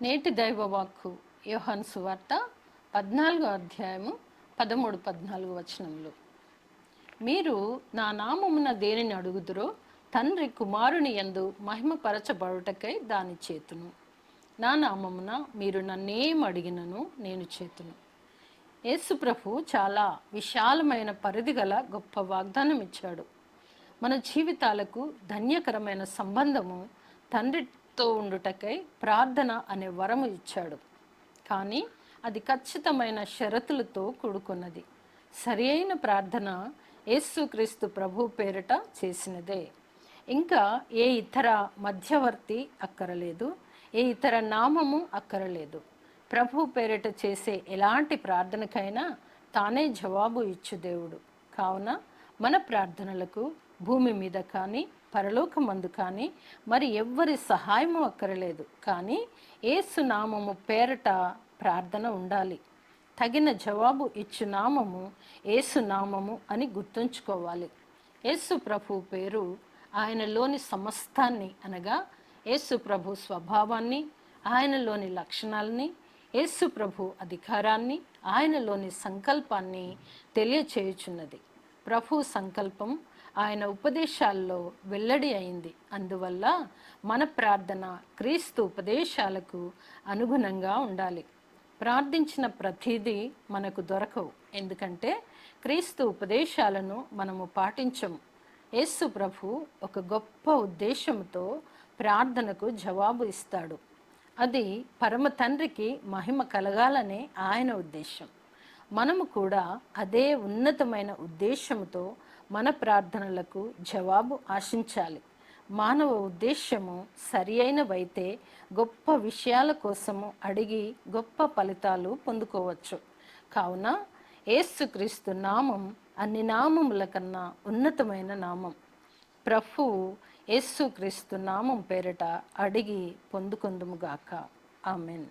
నేటి దైవవాక్కు యోహాను సువార్త 14 అధ్యాయము 13-14 వచనములు. మీరు నా నామమున దేనిని అడుగుదురో తండ్రి కుమారుని యందు మహిమపరచబడుటకై దాని చేతును. నా నామమున మీరు నన్నేం అడిగినను నేను చేతును. యేసు ప్రభు చాలా విశాలమైన పరిధి గల గొప్ప వాగ్దానం ఇచ్చాడు. మన జీవితాలకు ధన్యకరమైన సంబంధము తండ్రితో ఉండుటకై ప్రార్థన అనే వరము ఇచ్చాడు. కానీ అది ఖచ్చితమైన షరతులతో కూడుకున్నది. సరి అయిన ప్రార్థన యేసుక్రీస్తు ప్రభు పేరిట చేసినదే. ఇంకా ఏ ఇతర మధ్యవర్తి అక్కరలేదు, ఏ ఇతర నామము అక్కరలేదు. ప్రభు పేరిట చేసే ఎలాంటి ప్రార్థనకైనా తానే జవాబు ఇచ్చు దేవుడు. కావున మన ప్రార్థనలకు భూమి మీద కానీ పరలోకమందు కానీ మరి ఎవ్వరి సహాయము అక్కరలేదు. కానీ యేసు నామము పేరట ప్రార్థన ఉండాలి. తగిన జవాబు ఇచ్చు నామము యేసు నామము అని గుర్తుంచుకోవాలి. యేసు ప్రభు పేరు ఆయనలోని సమస్తాన్ని అనగా యేసు ప్రభు స్వభావాన్ని, ఆయనలోని లక్షణాలని, యేసు ప్రభు అధికారాన్ని, ఆయనలోని సంకల్పాన్ని తెలియచేయుచున్నది. ప్రభు సంకల్పం ఆయన ఉపదేశాల్లో వెల్లడి అయింది. అందువల్ల మన ప్రార్థన క్రీస్తు ఉపదేశాలకు అనుగుణంగా ఉండాలి. ప్రార్థించిన ప్రతిదీ మనకు దొరకవు, ఎందుకంటే క్రీస్తు ఉపదేశాలను మనము పాటించము. యేసు ప్రభు ఒక గొప్ప ఉద్దేశంతో ప్రార్థనకు జవాబు ఇస్తాడు. అది పరమ తండ్రికి మహిమ కలగాలనే ఆయన ఉద్దేశం. మనము కూడా అదే ఉన్నతమైన ఉద్దేశంతో మన ప్రార్థనలకు జవాబు ఆశించాలి. మానవ ఉద్దేశము సరి అయినవైతే గొప్ప విషయాల కోసము అడిగి గొప్ప ఫలితాలు పొందుకోవచ్చు. కావున యేసుక్రీస్తు నామం అన్ని నామముల కన్నా ఉన్నతమైన నామం. ప్రభువు యేసుక్రీస్తు నామం పేరిట అడిగి పొందుకొందుముగాక. ఆమెన్.